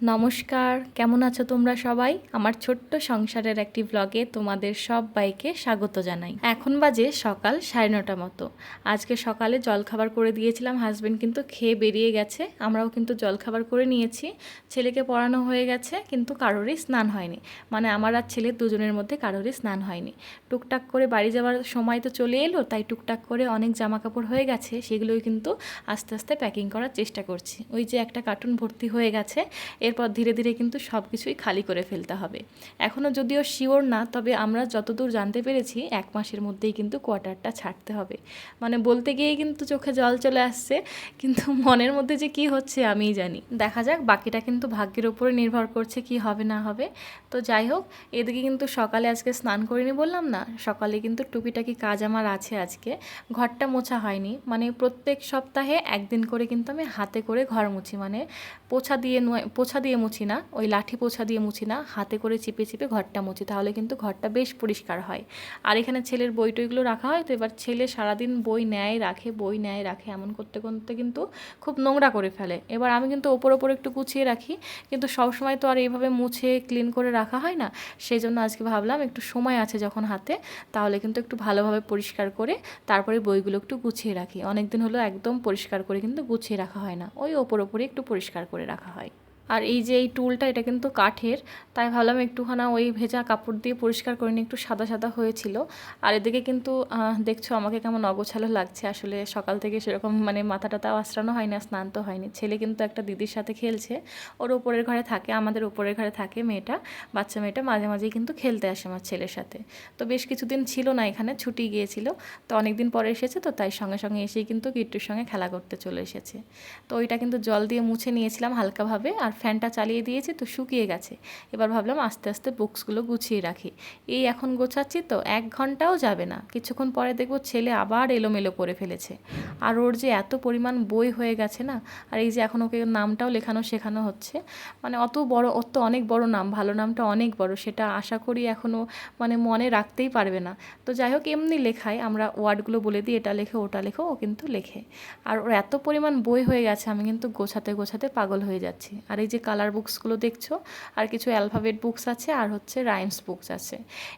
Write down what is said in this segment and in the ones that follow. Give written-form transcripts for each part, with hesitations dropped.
নমস্কার, কেমন আছো তোমরা সবাই? আমার ছোট্ট সংসারের একটি ব্লগে তোমাদের সবাইকে স্বাগত জানাই। এখন বাজে সকাল 9:30 মতো। আজকে সকালে জলখাবার করে দিয়েছিলাম, হাজবেন্ড কিন্তু খেয়ে বেরিয়ে গেছে। আমরাও কিন্তু জলখাবার করে নিয়েছি। ছেলেকে পড়ানো হয়ে গেছে, কিন্তু কারোরই স্নান হয়নি। মানে আমার আর ছেলের দুজনের মধ্যে কারোরই স্নান হয়নি। টুকটাক করে বাড়ি যাওয়ার সময় তো চলে এলো, তাই টুকটাক করে অনেক জামা কাপড় হয়ে গেছে, সেগুলোই কিন্তু আস্তে আস্তে প্যাকিং করার চেষ্টা করছি। ওই যে একটা কার্টুন ভর্তি হয়ে গেছে, এরপর ধীরে ধীরে কিন্তু সব কিছুই খালি করে ফেলতে হবে। এখনও যদিও শিওর না, তবে আমরা যতদূর জানতে পেরেছি 1 মাসের মধ্যেই কিন্তু কোয়ার্টারটা ছাড়তে হবে। মানে বলতে গিয়েই কিন্তু চোখে জল চলে আসছে, কিন্তু মনের মধ্যে যে কি হচ্ছে আমিই জানি। দেখা যাক, বাকিটা কিন্তু ভাগ্যের উপরে নির্ভর করছে কি হবে না হবে। তো যাই হোক, এদিকে কিন্তু সকালে আজকে স্নান করিনি বললাম না, সকালে কিন্তু টুকিটাকি কাজ আমার আছে। আজকে ঘরটা মোছা হয়নি, মানে প্রত্যেক সপ্তাহে একদিন করে কিন্তু আমি হাতে করে ঘর মুছি। মানে পোছা দিয়ে মুছি না, ওই লাঠি পোছা দিয়ে মুছি না, হাতে করে চিপে চিপে ঘরটা মুছি, তাহলে কিন্তু ঘরটা বেশ পরিষ্কার হয়। আর এখানে ছেলের বই টইগুলো রাখা হয়, তো এবার ছেলে সারাদিন বই নেয় রাখে, এমন করতে করতে কিন্তু খুব নোংরা করে ফেলে। এবার আমি কিন্তু ওপর একটু গুছিয়ে রাখি, কিন্তু সবসময় তো আর এইভাবে মুছে ক্লিন করে রাখা হয় না। সেই জন্য আজকে ভাবলাম একটু সময় আছে যখন হাতে, তাহলে কিন্তু একটু ভালোভাবে পরিষ্কার করে তারপরে বইগুলো একটু গুছিয়ে রাখি। অনেক দিন হলো একদম পরিষ্কার করে কিন্তু গুছিয়ে রাখা হয় না, ওই ওপরে একটু পরিষ্কার করে রাখা হয়। আর এই যে এই টুলটা, এটা কিন্তু কাঠের, তাই ভাবলাম একটুখানা ওই ভেজা কাপড় দিয়ে পরিষ্কার করে নিয়ে, একটু সাদা সাদা হয়েছিল। আর এদিকে কিন্তু দেখছো আমাকে কেমন অগোছালো লাগছে। আসলে সকাল থেকে সেরকম মানে মাথা টাথাও আঁচড়ানো হয় না, স্নান তো হয়নি। ছেলে কিন্তু একটা দিদির সাথে খেলছে, ওর উপরের ঘরে থাকে, আমাদের উপরের ঘরে থাকে মেয়েটা, বাচ্চা মেয়েটা মাঝে মাঝেই কিন্তু খেলতে আসে আমার ছেলের সাথে। তো বেশ কিছুদিন ছিল না এখানে, ছুটি গিয়েছিল, তো অনেক দিন পরে এসেছে, তো তাই সঙ্গে সঙ্গে এসেই কিন্তু কিট্টুর সঙ্গে খেলা করতে চলে এসেছে। তো ওইটা কিন্তু জল দিয়ে মুছে নিয়েছিলাম হালকাভাবে, আর ফ্যানটা চালিয়ে দিয়েছি, তো শুকিয়ে গেছে। এবার ভাবলাম আস্তে আস্তে বুকসগুলো গুছিয়ে রাখি। এই এখন গোছাচ্ছি তো 1 ঘন্টাও যাবে না, কিছুক্ষণ পরে দেখবো ছেলে আবার এলোমেলো করে ফেলেছে। আর ওর যে এত পরিমাণ বই হয়ে গেছে না, আর এই যে এখন ওকে নামটাও শেখানো হচ্ছে। মানে ওর তো অনেক বড় নাম, ভালো নামটা অনেক বড়, সেটা আশা করি এখনও মানে মনে রাখতেই পারবে না। তো যাই হোক, এমনি লেখায় আমরা ওয়ার্ডগুলো বলে দিই, এটা লেখো ওটা লেখো, ও কিন্তু লেখে। আর ওর এত পরিমাণ বই হয়ে গেছে, আমি কিন্তু গোছাতে গোছাতে পাগল হয়ে যাচ্ছি। আর এই যে কালার বুকসগুলো দেখছো, আর কিছু অ্যালফাবেট বুকস আছে, আর হচ্ছে রাইমস বুকস আছে।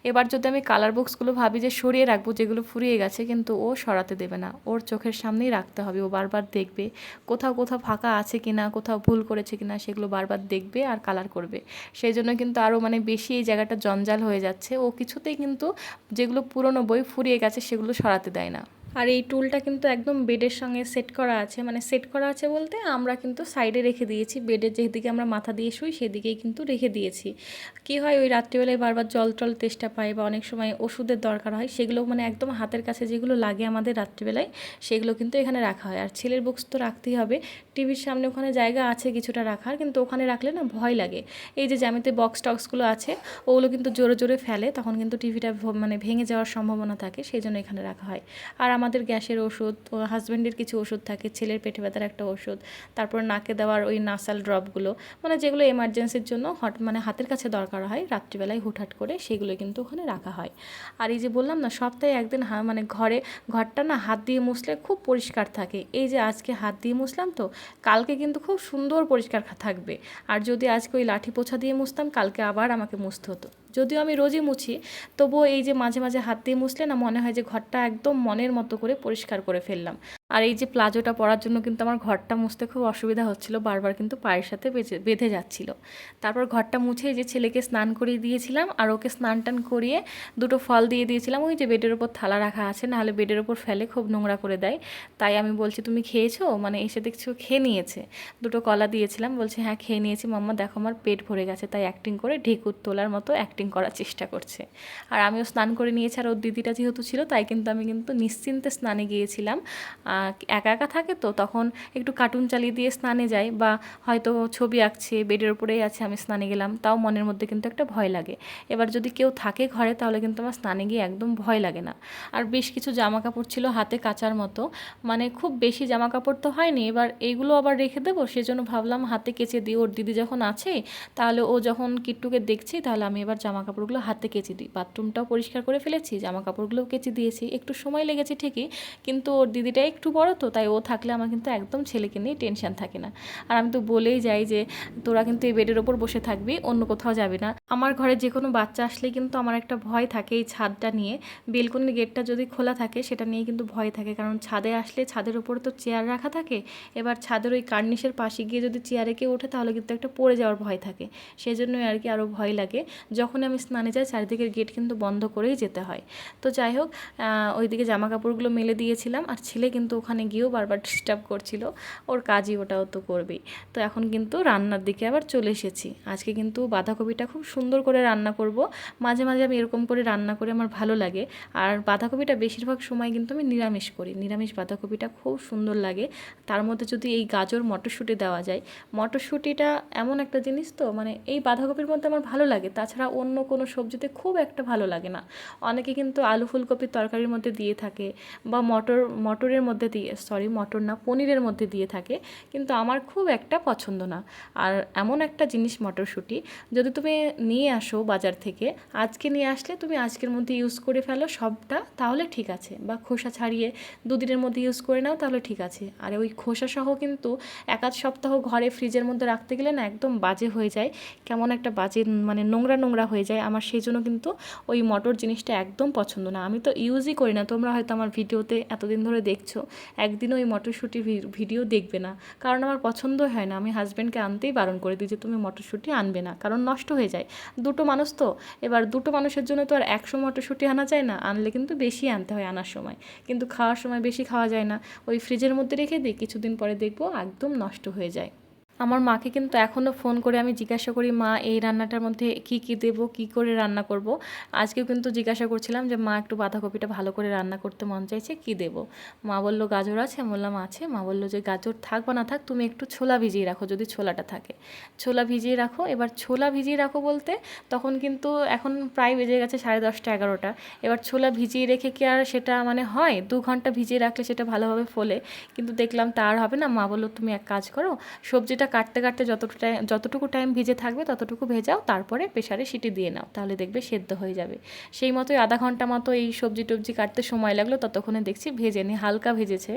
এবার যদি আমি কালার বুকসগুলো ভাবি যে সরিয়ে রাখবো, যেগুলো ফুরিয়ে গেছে, কিন্তু ও সরাতে দেবে না, ওর চোখের সামনেই রাখতে হবে। ও বারবার দেখবে কোথাও কোথাও ফাঁকা আছে কিনা, কোথাও ভুল করেছে কিনা, সেগুলো বারবার দেখবে আর কালার করবে। সেই জন্য কিন্তু আরও মানে বেশি এই জায়গাটা জঞ্জাল হয়ে যাচ্ছে। ও কিছুতেই কিন্তু যেগুলো পুরনো বই ফুরিয়ে গেছে সেগুলো সরাতে দেয় না। আর এই টুলটা কিন্তু একদম বেডের সঙ্গে সেট করা আছে, মানে সেট করা আছে বলতে আমরা কিন্তু সাইডে রেখে দিয়েছি, বেডের যেদিকে আমরা মাথা দিয়ে শুই সেদিকেই কিন্তু রেখে দিয়েছি। কি হয়, ওই রাত্রিবেলায় বারবার জল টল তেষ্টা পায়, বা অনেক সময় ওষুধের দরকার হয়, সেগুলো মানে একদম হাতের কাছে যেগুলো লাগে আমাদের রাত্রিবেলায়, সেগুলো কিন্তু এখানে রাখা হয়। আর ছেলের বুকস তো রাখতেই হবে, টিভির সামনে ওখানে জায়গা আছে কিছুটা রাখার, কিন্তু ওখানে রাখলে না ভয় লাগে। এই যে জ্যামিতি বক্স টক্সগুলো আছে, ওগুলো কিন্তু জোরে জোরে ফেলে, তখন কিন্তু টিভিটা মানে ভেঙে যাওয়ার সম্ভাবনা থাকে, সেই জন্য এখানে রাখা হয়। আর আমাদের গ্যাসের ওষুধ, ও হাজব্যান্ডের কিছু ওষুধ থাকে, ছেলের পেটে ব্যথার একটা ওষুধ, তারপর নাকে দেওয়ার ওই নাসাল ড্রপগুলো, মানে যেগুলো এমার্জেন্সির জন্য মানে হাতের কাছে দরকার হয় রাত্রিবেলায় হুটহাট করে, সেগুলো কিন্তু ওখানে রাখা হয়। আর এই যে বললাম না, সপ্তাহে একদিন মানে ঘরটা না হাত দিয়ে মুছলে খুব পরিষ্কার থাকে। এই যে আজকে হাত দিয়ে মুছলাম, তো কালকে কিন্তু খুব সুন্দর পরিষ্কার থাকবে। আর যদি আজকে ওই লাঠি পোছা দিয়ে মুছতাম, কালকে আবার আমাকে মুছতে হতো। যদিও আমি রোজই মুছি, তবুও এই যে মাঝে মাঝে হাত দিয়ে মুছলে না মনে হয় যে ঘরটা একদম মনের মতো করে পরিষ্কার করে ফেললাম। আর এই যে প্লাজোটা পরার জন্য কিন্তু আমার ঘরটা মুছতে খুব অসুবিধা হচ্ছিল, বারবার কিন্তু পায়ের সাথে বেঁধে যাচ্ছিল। তারপর ঘরটা মুছে এই যে ছেলেকে স্নান করিয়ে দিয়েছিলাম, আর ওকে স্নান টান করিয়ে দুটো ফল দিয়ে দিয়েছিলাম। ওই যে বেডের ওপর থালা রাখা আছে, নাহলে বেডের ওপর ফেলে খুব নোংরা করে দেয়। তাই আমি বলছি, তুমি খেয়েছো? মানে এসে দেখছো খেয়ে নিয়েছে। দুটো কলা দিয়েছিলাম, বলছে হ্যাঁ খেয়ে নিয়েছি মাম্মা, দেখো আমার পেট ভরে গেছে। তাই অ্যাক্টিং করে ঢেকুর তোলার মতো অ্যাক্টিং করার চেষ্টা করছে। আর আমিও স্নান করে নিয়েছি, আর ওর দিদিটা যেহেতু ছিল, তাই কিন্তু আমি কিন্তু নিশ্চিন্তে স্নানে গিয়েছিলাম। একা একা থাকে তো তখন একটু কার্টুন চালিয়ে দিয়ে স্নানে যাই, বা হয়তো ছবি আঁকছে, বেডের উপরেই আছে, আমি স্নানে গেলাম, তাও মনের মধ্যে কিন্তু একটা ভয় লাগে। এবার যদি কেউ থাকে ঘরে, তাহলে কিন্তু আমার স্নানে গিয়ে একদম ভয় লাগে না। আর বেশ কিছু জামা কাপড় ছিল হাতে কাচার মতো, মানে খুব বেশি জামা কাপড় তো হয়নি, এবার এইগুলো আবার রেখে দেবো, সেজন্য ভাবলাম হাতে কেচে দিই। ওর দিদি যখন আছে, তাহলে ও যখন কিট্টুকে দেখছি, তাহলে আমি এবার জামা কাপড়গুলো হাতে কেচে দিই। বাথরুমটাও পরিষ্কার করে ফেলেছি, জামা কাপড়গুলোও কেচে দিয়েছি, একটু সময় লেগেছে ঠিকই, কিন্তু ওর দিদিটা একটু বড় তো, তাই ও থাকলে আমার কিন্তু একদম ছেলেকে নিয়ে টেনশন থাকে না। আর আমি তো বলেই যাই যে তোরা কিন্তু এই বেডের ওপর বসে থাকবি, অন্য কোথাও যাবি না। আমার ঘরে যে কোনো বাচ্চা আসলেই কিন্তু আমার একটা ভয় থাকে এই ছাদটা নিয়ে। বেলকনির গেটটা যদি খোলা থাকে সেটা নিয়ে কিন্তু ভয় থাকে, কারণ ছাদে আসলে ছাদের উপরে তো চেয়ার রাখা থাকে, এবার ছাদের ওই কার্নিশের পাশে গিয়ে যদি চেয়ারে কেউ ওঠে তাহলে কিন্তু একটা পড়ে যাওয়ার ভয় থাকে। সেই জন্যই আর কি আরও ভয় লাগে। যখন আমি স্নানে যাই চারিদিকের গেট কিন্তু বন্ধ করেই যেতে হয়। তো যাই হোক, ওইদিকে জামা কাপড়গুলো মেলে দিয়েছিলাম, আর ছেলে কিন্তু ওখানে গিয়েও বারবার ডিস্টার্ব করছিল, ওর কাজই ওটাও তো করবেই। তো এখন কিন্তু রান্নার দিকে আবার চলে এসেছি। আজকে কিন্তু বাঁধাকপিটা খুব সুন্দর করে রান্না করব। মাঝে মাঝে আমি এরকম করে রান্না করে আমার ভালো লাগে। আর বাঁধাকপিটা বেশিরভাগ সময় কিন্তু আমি নিরামিষ করি, নিরামিষ বাঁধাকপিটা খুব সুন্দর লাগে। তার মধ্যে যদি এই গাজর মটরশুঁটি দেওয়া যায়, মটরশুঁটিটা এমন একটা জিনিস তো মানে এই বাঁধাকপির মধ্যে আমার ভালো লাগে, তাছাড়া অন্য কোনো সবজিতে খুব একটা ভালো লাগে না। অনেকে কিন্তু আলু ফুলকপির তরকারির মধ্যে দিয়ে থাকে, বা মটরের মধ্যে দিয়ে, মটর না, পনিরের মধ্যে দিয়ে থাকে, কিন্তু আমার খুব একটা পছন্দ না। আর এমন একটা জিনিস মটরশুঁটি, যদি তুমি নিয়ে আসো বাজার থেকে, আজকে নিয়ে আসলে তুমি আজকের মধ্যে ইউজ করে ফেলো সবটা, তাহলে ঠিক আছে, বা খোসা ছাড়িয়ে দুদিনের মধ্যে ইউজ করে নাও তাহলে ঠিক আছে। আর ওই খোসা সহ কিন্তু এক আধ সপ্তাহ ঘরে ফ্রিজের মধ্যে রাখতে গেলে না একদম বাজে হয়ে যায়, কেমন একটা বাজে মানে নোংরা নোংরা হয়ে যায়। আমার সেই জন্য কিন্তু ওই মটর জিনিসটা একদম পছন্দ না, আমি তো ইউজই করি না। তোমরা হয়তো আমার ভিডিওতে এতদিন ধরে দেখছো, একদিনও ওই মটরশুঁটি ভিডিও দেখবে না, কারণ আমার পছন্দ হয় না। আমি হাজব্যান্ডকে আনতেই বারণ করে দিই যে তুমি মটরশুঁটি আনবে না, কারণ নষ্ট হয়ে যায়। দুটো মানুষ তো, এবার দুটো মানুষের জন্য তো আর 100 মটরশুঁটি আনা যায় না, আনলে কিন্তু বেশি আনতে হয় আনার সময়, কিন্তু খাওয়ার সময় বেশি খাওয়া যায় না। ওই ফ্রিজের মধ্যে রেখে দিই, কিছুদিন পরে দেখবো একদম নষ্ট হয়ে যায়। আমার মাকে কিন্তু এখনও ফোন করে আমি জিজ্ঞাসা করি, মা এই রান্নাটার মধ্যে কি কি দেবো, কি করে রান্না করব। আজকেও কিন্তু জিজ্ঞাসা করছিলাম যে মা একটু বাঁধাকপিটা ভালো করে রান্না করতে মন চাইছে, কি দেবো। মা বললো গাজর আছে, আমি বললাম আছে। মা বললো যে গাজর থাক বা না থাক, তুমি একটু ছোলা ভিজিয়ে রাখো, যদি ছোলাটা থাকে ছোলা ভিজিয়ে রাখো। এবার ছোলা ভিজিয়ে রাখো বলতে তখন কিন্তু এখন প্রায় বেজে গেছে 10:30 11টা। এবার ছোলা ভিজিয়ে রেখে কি আর সেটা মানে হয়, 2 ঘন্টা ভিজিয়ে রাখলে সেটা ভালোভাবে ফোলে, কিন্তু দেখলাম তার হবে না। মা বললো তুমি এক কাজ করো, সবজিটা কাটতে কাটতে যতটুকু টাইম ভিজে থাকবে ততটুকু ভেজাও, তারপরে প্রেসারে সিটি দিয়ে নাও, তাহলে দেখবে সেদ্ধ হয়ে যাবে। সেই মতোই আধা ঘন্টা মতো এই সবজি টবজি কাটতে সময় লাগলো, ততক্ষণে দেখছি ভেজে নি, হালকা ভেজেছে।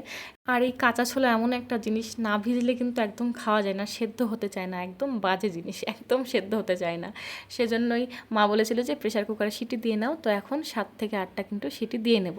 আর এই কাঁচা ছোলা এমন একটা জিনিস, না ভিজলে কিন্তু একদম খাওয়া যায় না, সেদ্ধ হতে চায় না, একদম বাজে জিনিস, একদম সেদ্ধ হতে চায় না। সেজন্যই মা বলেছিল যে প্রেসার কুকারে সিটি দিয়ে নাও। তো এখন 7 থেকে 8টা কিন্তু সিটি দিয়ে নেব।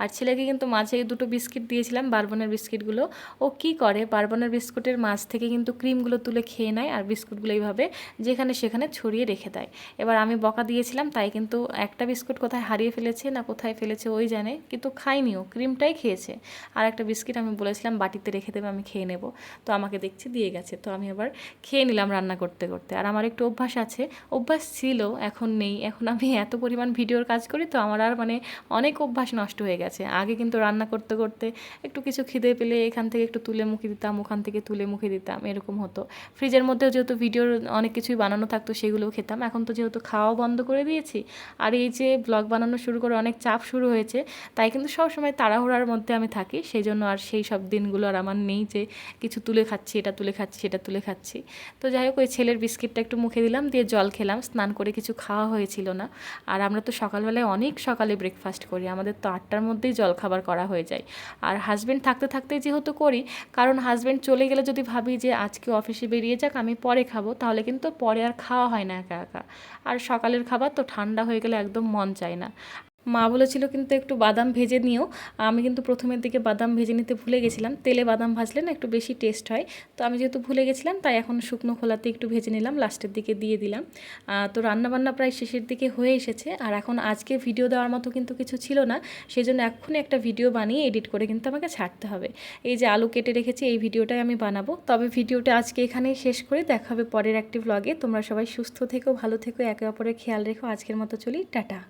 আর ছেলেকে কিন্তু মাঝে 2টো বিস্কিট দিয়েছিলাম, বারবনের বিস্কিটগুলো। ও কি করে, বারবনের বিস্কুটের মাছ থেকে কিন্তু ক্রিমগুলো তুলে খেয়ে নেয়, আর বিস্কুটগুলো এইভাবে যেখানে সেখানে ছড়িয়ে রেখে দেয়। এবার আমি বকা দিয়েছিলাম, তাই কিন্তু একটা বিস্কুট কোথায় হারিয়ে ফেলেছে না কোথায় ফেলেছে ওই জানে, কিন্তু খাইনিও, ক্রিমটাই খেয়েছে। আর একটা বিস্কিট আমি বলেছিলাম বাটিতে রেখে দেবে, আমি খেয়ে নেব, তো আমাকে দেখছি দিয়ে গেছে, তো আমি আবার খেয়ে নিলাম রান্না করতে করতে। আর আমার একটু অভ্যাস ছিল, এখন নেই। এখন আমি এত পরিমাণ ভিডিওর কাজ করি তো আমার আর মানে অনেক অভ্যাস নষ্ট হয়ে গেছে। আগে কিন্তু রান্না করতে করতে একটু কিছু খিদে পেলে এখান থেকে একটু তুলে মুখে দিতাম, ওখান থেকে তুলে মুখে দিতাম, এরকম হতো। ফ্রিজের মধ্যেও যেহেতু ভিডিওর অনেক কিছুই বানানো থাকতো সেগুলোও খেতাম। এখন তো যেহেতু খাওয়াও বন্ধ করে দিয়েছি, আর এই যে ব্লগ বানানো শুরু করে অনেক চাপ শুরু হয়েছে, তাই কিন্তু সবসময় তাড়াহুড়ার মধ্যে আমি থাকি। সেই জন্য আর সেই সব দিনগুলো আর আমার নেই যে কিছু তুলে খাচ্ছি, এটা তুলে খাচ্ছি, সেটা তুলে খাচ্ছি। তো যাই হোক, ওই ছেলের বিস্কিটটা একটু মুখে দিলাম, দিয়ে জল খেলাম, স্নান করে কিছু খাওয়া হয়েছিল না। আর আমরা তো সকালবেলায় অনেক সকালে ব্রেকফাস্ট করি, আমাদের তো 8টার মধ্যেই জল খাবার করা হয়ে যায়। আর হাজব্যান্ড থাকতে থাকতেই যেহেতু করি, কারণ হাজব্যান্ড চলে গেলে যদি ভাবি যে আজকে অফিসে বেরিয়ে যাক আমি পরে খাবো, তাহলে কিন্তু পরে আর খাওয়া হয় না একা একা। আর সকালের খাবার তো ঠান্ডা হয়ে গেলে একদম মন চায় না। মা বলেছিল কিন্তু একটু বাদাম ভেজে নিও, আমি কিন্তু প্রথমের দিকে বাদাম ভেজে নিতে ভুলে গেছিলাম। তেলে বাদাম ভাজলে না একটু বেশি টেস্ট হয়, তো আমি যেহেতু ভুলে গেছিলাম তাই এখন শুকনো খোলাতে একটু ভেজে নিলাম, লাস্টের দিকে দিয়ে দিলাম। তো রান্নাবান্না প্রায় শেষের দিকে হয়ে এসেছে। আর এখন আজকে ভিডিও দেওয়ার মতো কিন্তু কিছু ছিল না, সেই জন্য এক্ষুনি একটা ভিডিও বানিয়ে এডিট করে কিন্তু আমাকে ছাড়তে হবে। এই যে আলু কেটে রেখেছি, এই ভিডিওটাই আমি বানাবো। তবে ভিডিওটা আজকে এখানেই শেষ করে দেখা হবে পরের একটি ব্লগে। তোমরা সবাই সুস্থ থেকো, ভালো থেকো, একে অপরের খেয়াল রেখো। আজকের মতো চলি, টাটা।